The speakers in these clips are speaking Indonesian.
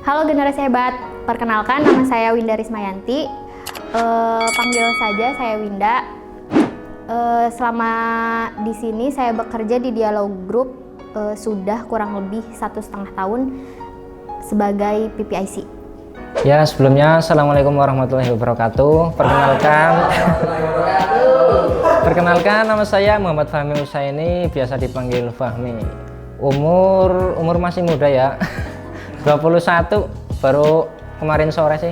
Halo generasi hebat, perkenalkan nama saya Winda Rismayanti. Panggil saja saya Winda. Selama di sini saya bekerja di Dialog Group sudah kurang lebih 1,5 tahun sebagai PPIC. Ya, sebelumnya Assalamualaikum warahmatullahi wabarakatuh. Perkenalkan nama saya Muhammad Fahmi Husaini, biasa dipanggil Fahmi. Umur masih muda ya. 21, baru kemarin sore sih.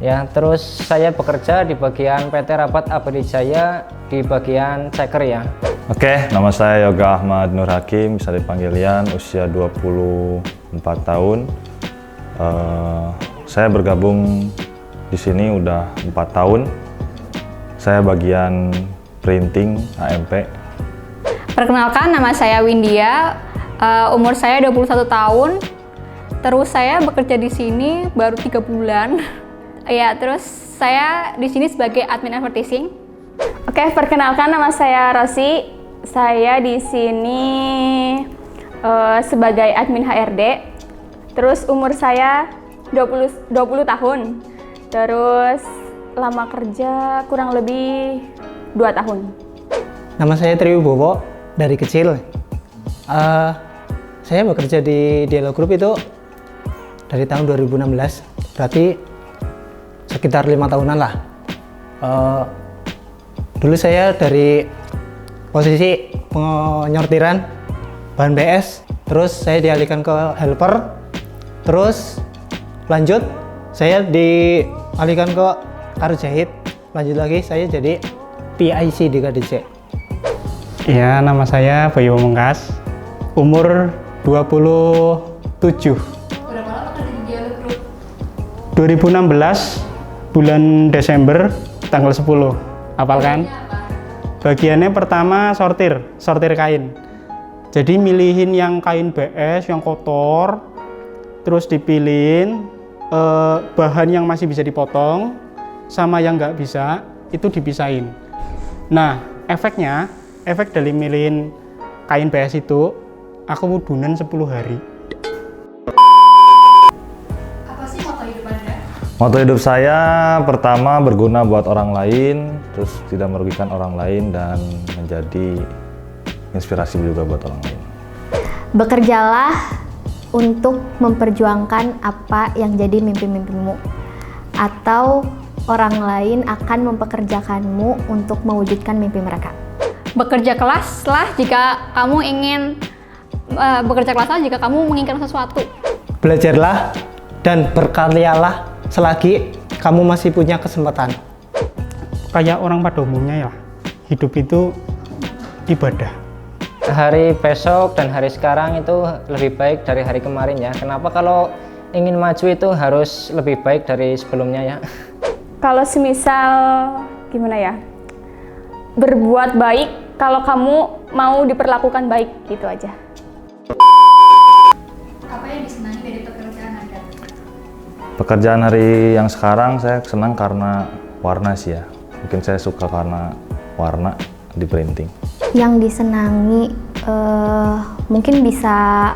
Ya, terus saya bekerja di bagian PT Rapat Abadi Jaya di bagian checker ya. Oke, nama saya Yoga Ahmad Nur Hakim, bisa dipanggil Yan, usia 24 tahun. Saya bergabung di sini udah 4 tahun. Saya bagian printing AMP. Perkenalkan, nama saya Windia, umur saya 21 tahun. Terus saya bekerja di sini baru 3 bulan. Ya, terus saya di sini sebagai admin advertising. Oke, perkenalkan nama saya Rosi. Saya di sini sebagai admin HRD. Terus umur saya 20 tahun. Terus lama kerja kurang lebih 2 tahun. Nama saya Tri Wibowo, dari kecil. Saya bekerja di Dialog Group itu dari tahun 2016, berarti sekitar 5 tahunan lah. Dulu saya dari posisi penyortiran bahan BS, terus saya dialihkan ke helper, terus lanjut saya dialihkan ke karet jahit, lanjut lagi saya jadi PIC di KDC. Ya, nama saya Bayu Mengkas, umur 27. 2016 bulan Desember tanggal 10. Hafal kan? Bagiannya pertama sortir kain. Jadi milihin yang kain BS yang kotor, terus dipilihin bahan yang masih bisa dipotong sama yang nggak bisa itu dipisahin. Nah, efek dari milihin kain BS itu aku wudunan 10 hari. Moto hidup saya pertama berguna buat orang lain, terus tidak merugikan orang lain dan menjadi inspirasi juga buat orang lain. Bekerjalah untuk memperjuangkan apa yang jadi mimpi-mimpimu, atau orang lain akan mempekerjakanmu untuk mewujudkan mimpi mereka. Bekerja kelaslah jika kamu ingin bekerja kelaslah jika kamu menginginkan sesuatu. Belajarlah dan berkaryalah selagi kamu masih punya kesempatan. Kayak orang pada umumnya ya, hidup itu ibadah. Hari besok dan hari sekarang itu lebih baik dari hari kemarin ya. Kenapa kalau ingin maju itu harus lebih baik dari sebelumnya ya? Kalau semisal gimana ya? Berbuat baik kalau kamu mau diperlakukan baik, gitu aja. Apa yang disenangi dari pekerjaan Anda? Pekerjaan hari yang sekarang saya senang karena warna sih ya. Mungkin saya suka karena warna di printing. Yang disenangi mungkin bisa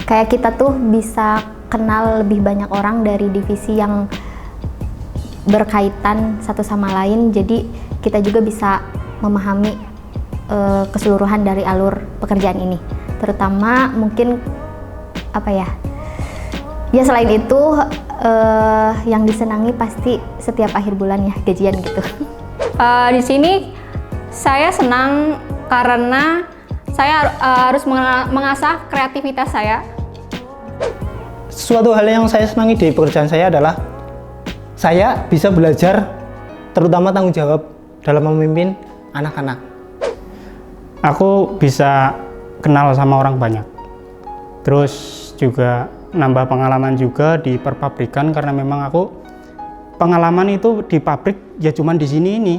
kayak kita tuh bisa kenal lebih banyak orang dari divisi yang berkaitan satu sama lain, jadi kita juga bisa memahami keseluruhan dari alur pekerjaan ini. Terutama mungkin apa ya? Ya selain itu yang disenangi pasti setiap akhir bulan ya, gajian gitu. Di sini saya senang karena saya harus mengasah kreativitas saya. Suatu hal yang saya senangi di pekerjaan saya adalah saya bisa belajar, terutama tanggung jawab dalam memimpin anak-anak. Aku bisa kenal sama orang banyak. Terus juga nambah pengalaman juga di perpabrikan karena memang aku pengalaman itu di pabrik ya cuman di sini ini.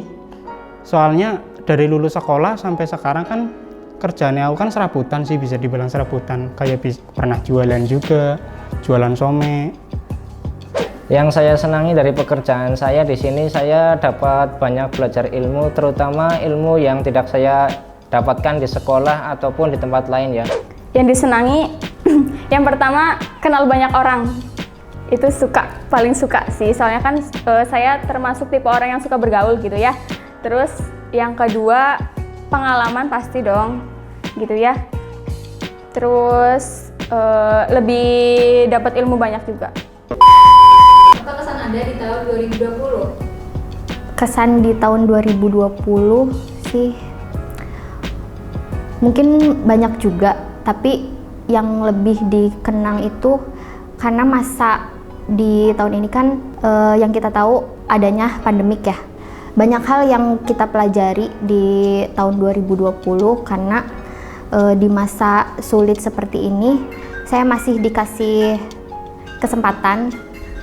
Soalnya dari lulus sekolah sampai sekarang kan kerjaannya aku kan serabutan sih, bisa dibilang serabutan. Kayak pernah jualan juga, jualan some. Yang saya senangi dari pekerjaan saya di sini, saya dapat banyak belajar ilmu, terutama ilmu yang tidak saya dapatkan di sekolah ataupun di tempat lain ya. Yang disenangi, yang pertama kenal banyak orang. Itu paling suka sih, soalnya kan saya termasuk tipe orang yang suka bergaul gitu ya. Terus yang kedua, pengalaman pasti dong, gitu ya. Terus lebih dapat ilmu banyak juga. Apa kesan Anda di tahun 2020? Kesan di tahun 2020 sih mungkin banyak juga, tapi yang lebih dikenang itu karena masa di tahun ini kan yang kita tahu adanya pandemik ya. Banyak hal yang kita pelajari di tahun 2020 karena di masa sulit seperti ini saya masih dikasih kesempatan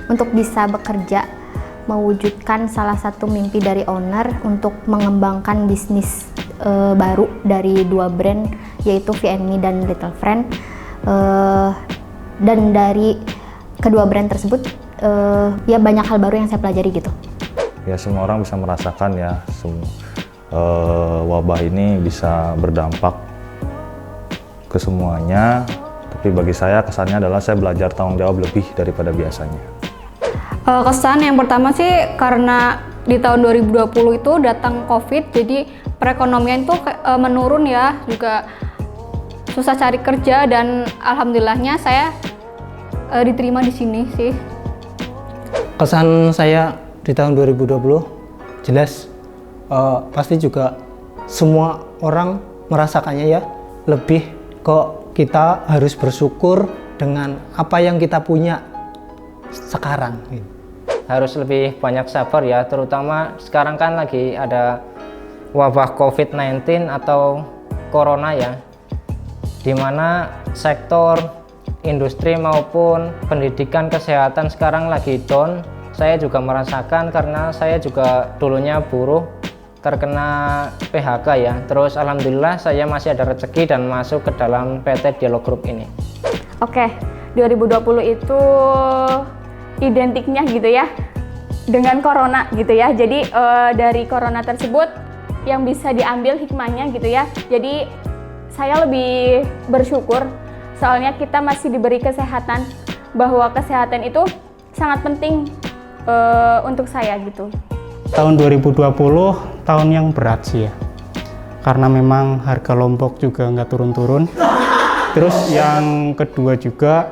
untuk bisa bekerja, mewujudkan salah satu mimpi dari owner untuk mengembangkan bisnis baru dari 2 brand, yaitu V&Me dan Little Friend. Dan dari kedua brand tersebut ya banyak hal baru yang saya pelajari gitu. Ya semua orang bisa merasakan ya wabah ini bisa berdampak ke semuanya, tapi bagi saya kesannya adalah saya belajar tanggung jawab lebih daripada biasanya. Kesan yang pertama sih karena di tahun 2020 itu datang COVID, jadi perekonomian itu menurun ya, juga susah cari kerja, dan alhamdulillahnya saya diterima di sini sih. Kesan saya di tahun 2020 jelas pasti juga semua orang merasakannya ya, lebih kok kita harus bersyukur dengan apa yang kita punya sekarang. Harus lebih banyak sabar ya, terutama sekarang kan lagi ada wabah COVID-19 atau corona ya, dimana sektor industri maupun pendidikan kesehatan sekarang lagi down. Saya juga merasakan karena saya juga dulunya buruh terkena PHK ya. Terus alhamdulillah saya masih ada rezeki dan masuk ke dalam PT Dialog Group ini. Oke, 2020 itu identiknya gitu ya dengan corona gitu ya. Jadi dari corona tersebut yang bisa diambil hikmahnya gitu ya. Jadi saya lebih bersyukur soalnya kita masih diberi kesehatan, bahwa kesehatan itu sangat penting untuk saya gitu. Tahun 2020 tahun yang berat sih ya, karena memang harga Lombok juga nggak turun-turun. Terus yang kedua juga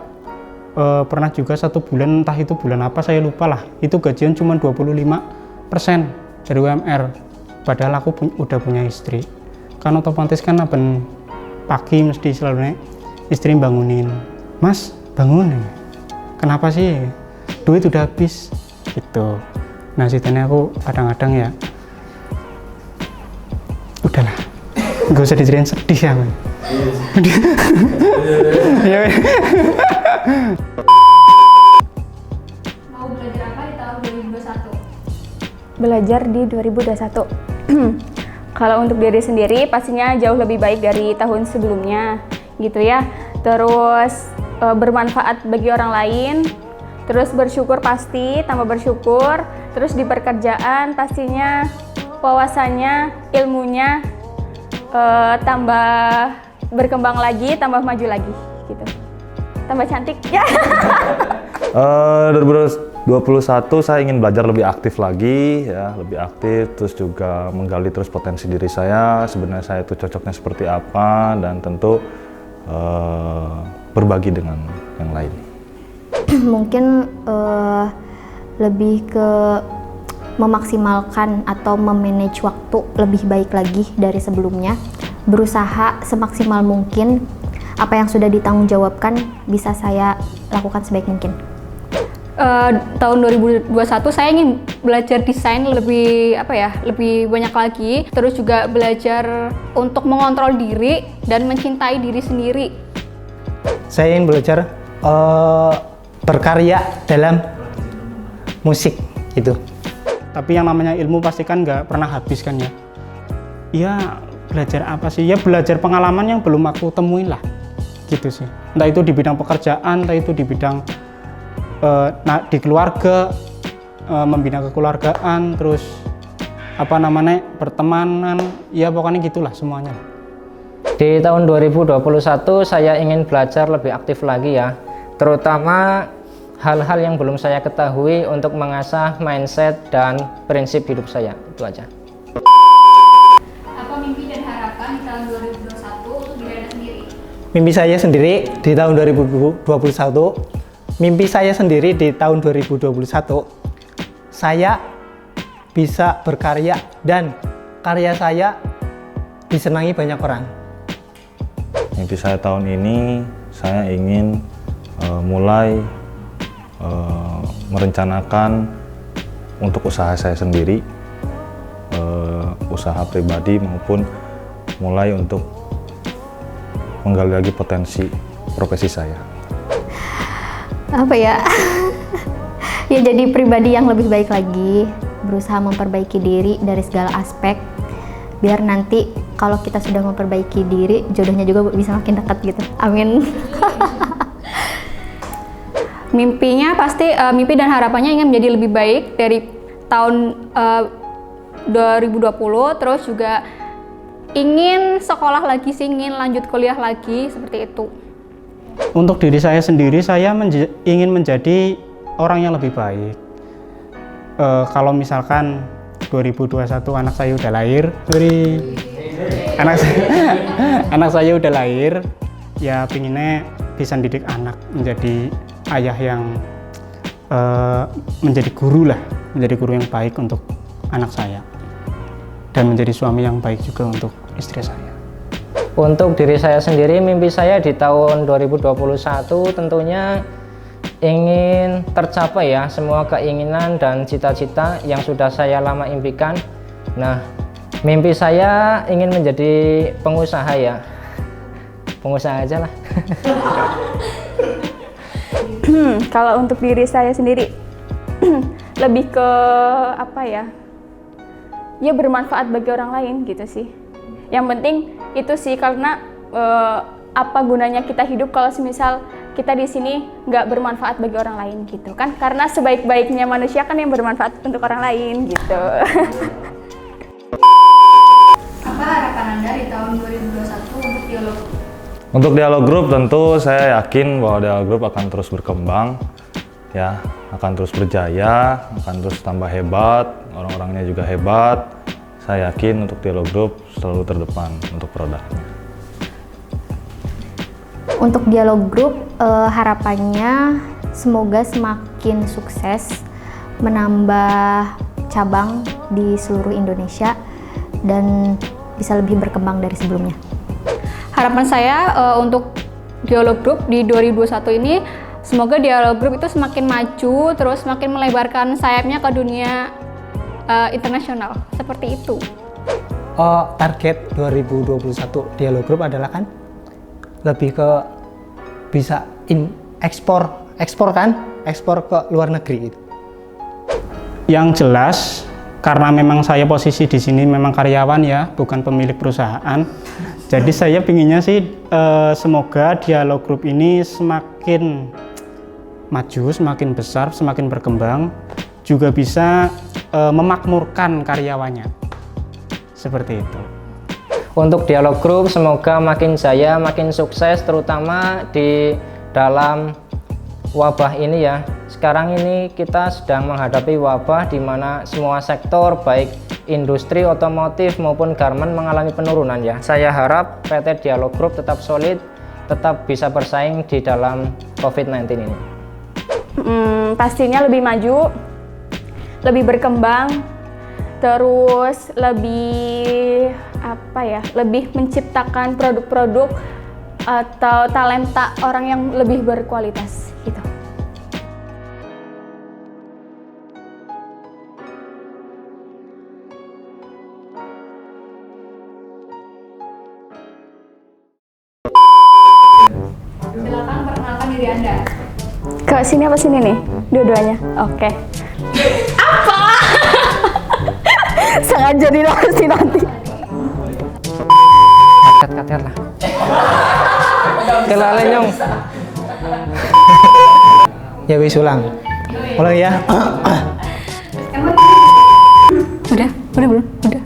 pernah juga 1 bulan, entah itu bulan apa saya lupa lah, itu gajian cuma 25% dari UMR, padahal aku udah punya istri. Kan otomatis kan pagi mesti selalu istri bangunin, "Mas, bangun, kenapa sih? Duit udah habis." Gitu. Nah, situasinya aku kadang-kadang ya udahlah, nggak usah diceritain, sedih ya man. Mau belajar apa di tahun 2021? Belajar di 2021 kalau untuk diri sendiri pastinya jauh lebih baik dari tahun sebelumnya gitu ya. Terus bermanfaat bagi orang lain, terus bersyukur, pasti tambah bersyukur. Terus di pekerjaan pastinya wawasannya, ilmunya tambah berkembang lagi, tambah maju lagi gitu. Tambah cantik ya. 2021 saya ingin belajar lebih aktif lagi ya, lebih aktif, terus juga menggali terus potensi diri saya, sebenarnya saya itu cocoknya seperti apa, dan tentu berbagi dengan yang lain. Mungkin lebih ke memaksimalkan atau memanage waktu lebih baik lagi dari sebelumnya, berusaha semaksimal mungkin apa yang sudah ditanggung jawabkan bisa saya lakukan sebaik mungkin. tahun 2021 saya ingin belajar desain lebih lebih banyak lagi, terus juga belajar untuk mengontrol diri dan mencintai diri sendiri. Saya ingin belajar berkarya dalam musik itu. Tapi yang namanya ilmu pasti kan nggak pernah habis kan ya. Ya belajar apa sih? Ya belajar pengalaman yang belum aku temuin lah, gitu sih. Entah itu di bidang pekerjaan, entah itu di bidang di keluarga, membina kekeluargaan, terus pertemanan, ya pokoknya gitulah semuanya. Di tahun 2021 saya ingin belajar lebih aktif lagi ya, terutama hal-hal yang belum saya ketahui untuk mengasah mindset dan prinsip hidup saya. Itu aja. Apa mimpi dan harapan di tahun 2021 untuk diri Anda sendiri? Mimpi saya sendiri di tahun 2021, mimpi saya sendiri di tahun 2021, saya bisa berkarya dan karya saya disenangi banyak orang. Mimpi saya tahun ini, saya ingin mulai merencanakan untuk usaha saya sendiri, usaha pribadi maupun mulai untuk menggali lagi potensi profesi saya. Apa ya? Ya jadi pribadi yang lebih baik lagi, berusaha memperbaiki diri dari segala aspek, biar nanti kalau kita sudah memperbaiki diri, jodohnya juga bisa makin dekat gitu. Amin. Mimpinya pasti mimpi dan harapannya ingin menjadi lebih baik dari tahun 2020, terus juga ingin sekolah lagi sih, ingin lanjut kuliah lagi, seperti itu. Untuk diri saya sendiri, saya ingin menjadi orang yang lebih baik. Kalau misalkan 2021 anak saya udah lahir, anak saya udah lahir, ya pinginnya bisa didik anak menjadi ayah yang menjadi guru lah, menjadi guru yang baik untuk anak saya, dan menjadi suami yang baik juga untuk istri saya. Untuk diri saya sendiri, mimpi saya di tahun 2021 tentunya ingin tercapai ya semua keinginan dan cita-cita yang sudah saya lama impikan. Nah, mimpi saya ingin menjadi pengusaha ya. Pengusaha aja lah. Kalau untuk diri saya sendiri, lebih ke ya bermanfaat bagi orang lain gitu sih. Yang penting itu sih, karena apa gunanya kita hidup kalau semisal kita di sini nggak bermanfaat bagi orang lain gitu kan? Karena sebaik-baiknya manusia kan yang bermanfaat untuk orang lain gitu. Apa harapan Anda di tahun 2021 untuk dialog? Untuk dialog grup tentu saya yakin bahwa dialog grup akan terus berkembang, ya, akan terus berjaya, akan terus tambah hebat, orang-orangnya juga hebat. Saya yakin untuk dialog grup selalu terdepan untuk produknya. Untuk dialog grup, harapannya semoga semakin sukses, menambah cabang di seluruh Indonesia dan bisa lebih berkembang dari sebelumnya. Harapan saya untuk dialog grup di 2021 ini, semoga dialog grup itu semakin maju, terus semakin melebarkan sayapnya ke dunia internasional, seperti itu. Target 2021 dialog grup adalah kan lebih ke bisa ekspor ke luar negeri. Yang jelas, karena memang saya posisi di sini memang karyawan ya, bukan pemilik perusahaan. Jadi saya pinginnya sih semoga dialog grup ini semakin maju, semakin besar, semakin berkembang, juga bisa memakmurkan karyawannya. Seperti itu. Untuk dialog grup semoga makin jaya, makin sukses, terutama di dalam wabah ini ya. Sekarang ini kita sedang menghadapi wabah di mana semua sektor baik industri otomotif maupun garment mengalami penurunan ya. Saya harap PT Dialog Group tetap solid, tetap bisa bersaing di dalam COVID-19 ini. Pastinya lebih maju, lebih berkembang, terus lebih lebih menciptakan produk-produk atau talenta orang yang lebih berkualitas gitu. Silakan perkenalkan diri Anda. Ke sini apa sini nih? Dua-duanya. Oke. Apa? Sengaja dilolosin nanti. Kat lah. Kelalen nyong. Ya wis ulang. Ulang ya. Udah belum? Udah.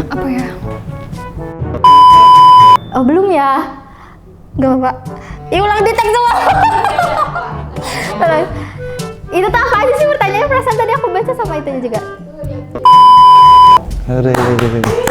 Apa ya? Oh belum ya? Gak apa-apa. Ya ulang di tag semua. Itu tuh apa aja sih pertanyaannya? Perasaan tadi aku baca sama itunya juga. Udah.